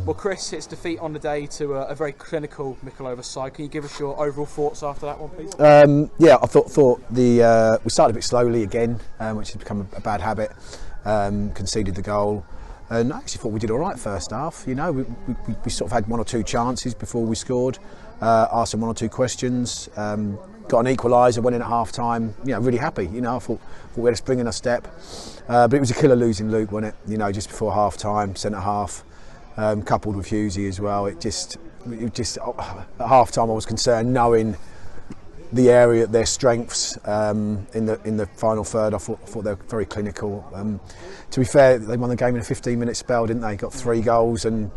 Well, Chris, it's defeat on the day to a very clinical Mickleover side. Can you give us your overall thoughts after that one, please? Yeah, I thought we started a bit slowly again, which has become a bad habit. Conceded the goal, and I actually thought we did all right first half. You know, we sort of had one or two chances before we scored. Asked them one or two questions. Got an equaliser, went in at half time. You know, really happy. You know, I thought we had a spring in our step. But it was a killer losing Luke, wasn't it? You know, just before half time, centre half. Coupled with Hughesy as well, it just at half time I was concerned, knowing the area, their strengths in the final third. I thought they were very clinical. To be fair, they won the game in a 15-minute spell, didn't they? Got 3 goals, and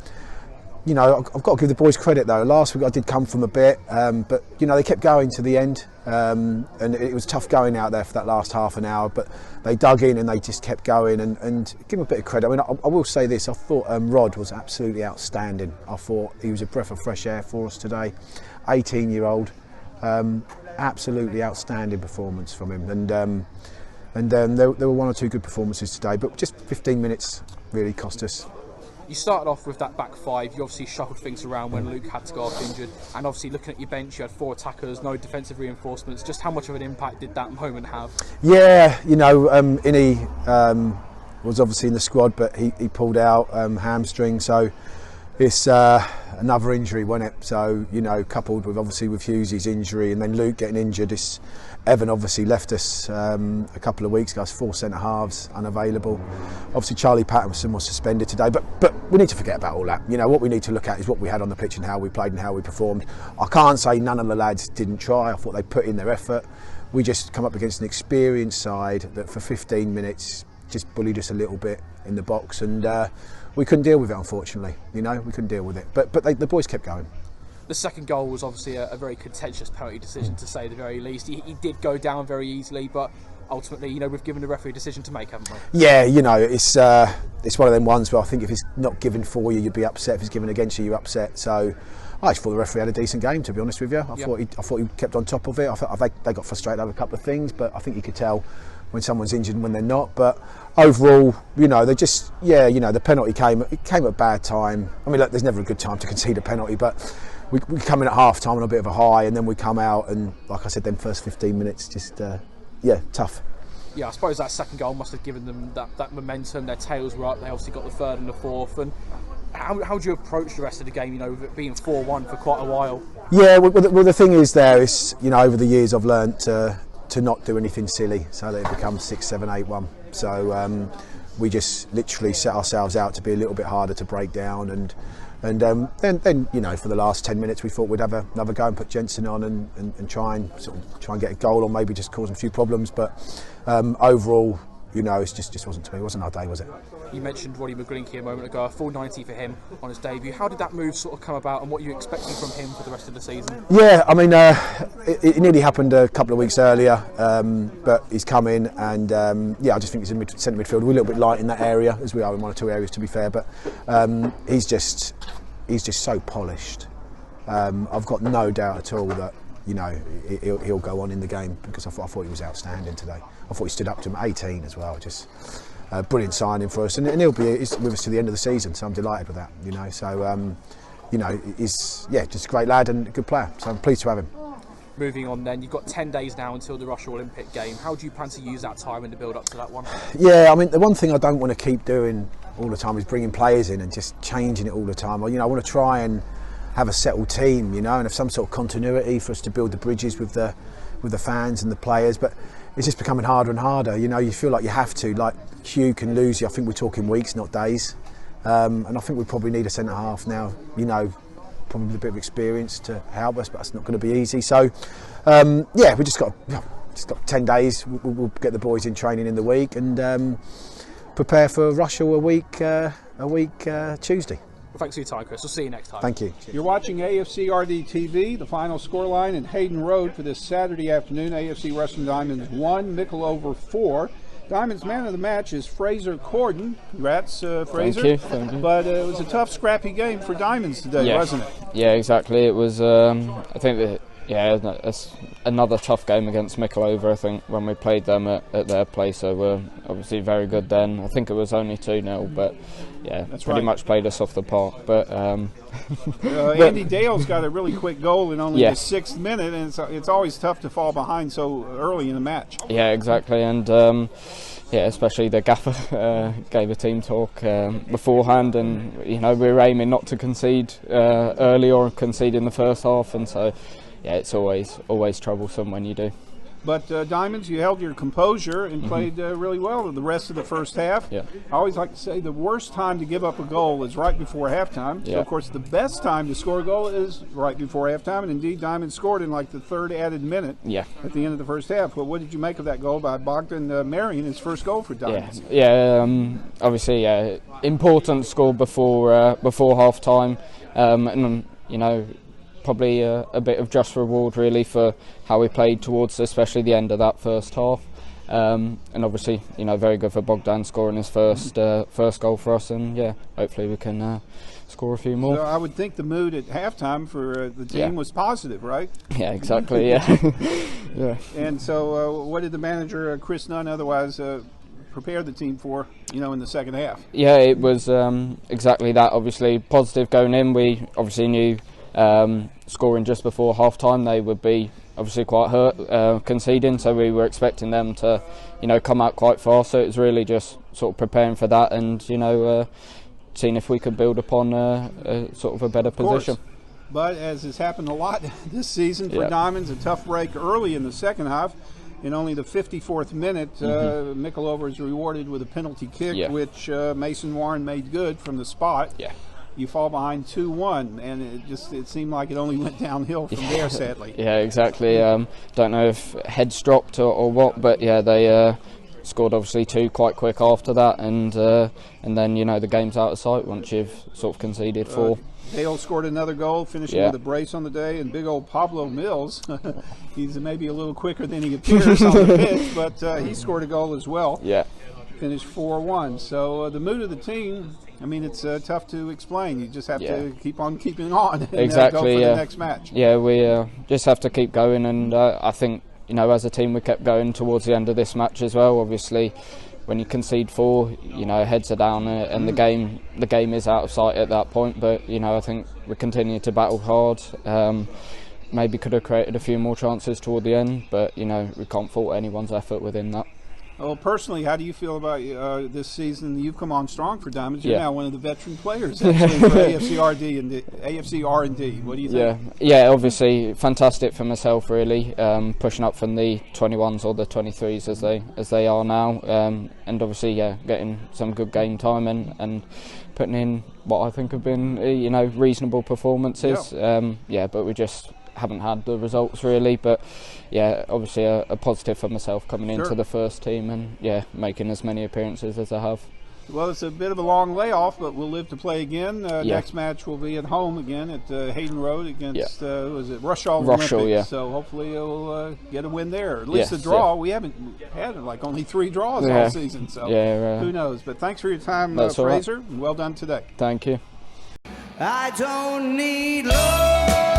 you know, I've got to give the boys credit though. Last week I did come from a bit, but you know, they kept going to the end, and it was tough going out there for that last half an hour, but they dug in and they just kept going, and give them a bit of credit. I mean, I will say this, I thought Rod was absolutely outstanding. I thought he was a breath of fresh air for us today. 18-year-old, absolutely outstanding performance from him, and there were 1 or 2 good performances today, but just 15 minutes really cost us. You started off with that back 5, you obviously shuffled things around when Luke had to go off injured, and obviously looking at your bench you had 4 attackers, no defensive reinforcements. Just how much of an impact did that moment have? Yeah, you know, Innie was obviously in the squad, but he pulled out hamstring, so it's another injury, wasn't it? So, you know, coupled with obviously with Hughesy's injury and then Luke getting injured, Evan obviously left us a couple of weeks ago. 4 centre halves unavailable. Obviously Charlie Patterson was suspended today, but we need to forget about all that. You know, what we need to look at is what we had on the pitch and how we played and how we performed. I can't say none of the lads didn't try. I thought they put in their effort. We just come up against an experienced side that for 15 minutes just bullied us a little bit in the box, and we couldn't deal with it, unfortunately. You know, we couldn't deal with it, but the boys kept going. The second goal was obviously a very contentious penalty decision, to say the very least. He did go down very easily, but ultimately, you know, we've given the referee a decision to make, haven't we? Yeah, you know, it's one of them ones where I think if it's not given for you, you'd be upset. If it's given against you, you're upset. So I just thought the referee had a decent game, to be honest with you. I thought he kept on top of it. I thought they got frustrated over a couple of things, but I think you could tell when someone's injured and when they're not. But overall, you know, they just, yeah, you know, the penalty came at a bad time. I mean, look, there's never a good time to concede a penalty, but we come in at half time on a bit of a high, and then we come out and, like I said, them first 15 minutes just tough. Yeah, I suppose that second goal must have given them that momentum. Their tails were up. They obviously got the third and the fourth. And how do you approach the rest of the game, you know, with it being 4-1 for quite a while? Yeah, well the thing is there is, you know, over the years I've learnt to not do anything silly so that it becomes 6-7-8-1. So we just literally set ourselves out to be a little bit harder to break down, and then you know, for the last 10 minutes we thought we'd have another go and put Jensen on and try and get a goal, or maybe just cause a few problems. But overall, you know, it just wasn't to me. It wasn't our day, was it? You mentioned Roddy McGlinky a moment ago, a full 90 for him on his debut. How did that move sort of come about, and what are you expecting from him for the rest of the season? Yeah, I mean, it nearly happened a couple of weeks earlier, but he's come in, and I just think he's in centre midfield. We're a little bit light in that area, as we are in 1 or 2 areas, to be fair, but he's just so polished. I've got no doubt at all that, you know, he'll go on in the game, because I thought he was outstanding today. I thought he stood up to him at 18 as well. Just brilliant signing for us, and he'll be with us to the end of the season. So I'm delighted with that. You know, so you know, he's just a great lad and a good player. So I'm pleased to have him. Moving on, then, you've got 10 days now until the Russia Olympic game. How do you plan to use that time in the build up to that one? Yeah, I mean, the one thing I don't want to keep doing all the time is bringing players in and just changing it all the time. You know, I want to try and have a settled team, you know, and have some sort of continuity for us to build the bridges with the fans and the players. But it's just becoming harder and harder. You know, you feel like you have to. Like Hugh can lose you. I think we're talking weeks, not days. And I think we probably need a centre half now. You know, probably with a bit of experience to help us, but that's not going to be easy. So, we just got 10 days. We'll get the boys in training in the week and prepare for Russia a week Tuesday. Well, thanks for your time, Chris. We'll see you next time. Thank you. You're watching AFCRDTV. The final scoreline in Hayden Road for this Saturday afternoon. AFC Rushden Diamonds 1, Mickleover 4. Diamonds man of the match is Fraser Corden. Congrats, Fraser. Thank you. But it was a tough, scrappy game for Diamonds today, wasn't it? Yeah, exactly. It was. I think that Yeah, it's another tough game against Mickleover, I think, when we played them at their place. So we're obviously very good then. I think it was only 2-0, but yeah, that's pretty much played us off the park. But Andy Dale's got a really quick goal in only the 6th minute, and it's always tough to fall behind so early in the match. Yeah, exactly, and yeah, especially the gaffer gave a team talk beforehand, and we were aiming not to concede early or concede in the first half, and so yeah, it's always troublesome when you do. But Diamonds, you held your composure and played really well the rest of the first half. Yeah. I always like to say the worst time to give up a goal is right before halftime. Yeah. So, of course, the best time to score a goal is right before halftime. And, indeed, Diamonds scored in like the 3rd added minute at the end of the first half. But what did you make of that goal by Bogdan Marian, his first goal for Diamonds? Yeah, obviously, important score before halftime. And, probably a bit of just reward really for how we played towards especially the end of that first half, and obviously very good for Bogdan scoring his first goal for us, and yeah, hopefully we can score a few more. So I would think the mood at halftime for the team was positive, right? Yeah, exactly. Yeah. Yeah. And so what did the manager Chris Nunn otherwise prepare the team for in the second half? Yeah, it was exactly that. Obviously positive going in. We obviously knew scoring just before half time they would be obviously quite hurt conceding, so we were expecting them to come out quite fast, so it was really just sort of preparing for that and seeing if we could build upon sort of a better position. But as has happened a lot this season for Diamonds, a tough break early in the second half. In only the 54th minute, Mickleover is rewarded with a penalty kick, which Mason Warren made good from the spot. Yeah. You fall behind 2-1, and it seemed like it only went downhill from there, sadly. Yeah, exactly. Don't know if heads dropped or what, but yeah, they scored obviously 2 quite quick after that, and then the game's out of sight once you've sort of conceded 4. Dale scored another goal, finishing with a brace on the day, and big old Pablo Mills, he's maybe a little quicker than he appears on the pitch, but he scored a goal as well. Yeah. Finished 4-1. So the mood of the team, I mean, it's tough to explain. You just have to keep on keeping on and go for the next match. Yeah, we just have to keep going, and I think, as a team we kept going towards the end of this match as well. Obviously, when you concede 4, heads are down, and the game is out of sight at that point. But I think we continue to battle hard. Maybe could have created a few more chances toward the end, but we can't fault anyone's effort within that. Well, personally, how do you feel about this season? You've come on strong for Diamonds. You're now one of the veteran players actually for AFCRD and the AFC R&D. What do you think? Yeah, obviously fantastic for myself really, pushing up from the 21s or the 23s as they are now, and obviously getting some good game time and putting in what I think have been reasonable performances. But we just haven't had the results really, but obviously a positive for myself coming into the first team and making as many appearances as I have. Well, it's a bit of a long layoff, but we'll live to play again. Next match will be at home again at Hayden Road against was it Rushden Olympics. So hopefully you'll get a win there, at least a draw. We haven't had only 3 draws all season, so who knows. But thanks for your time, Fraser, and well done today. Thank you. I don't need love.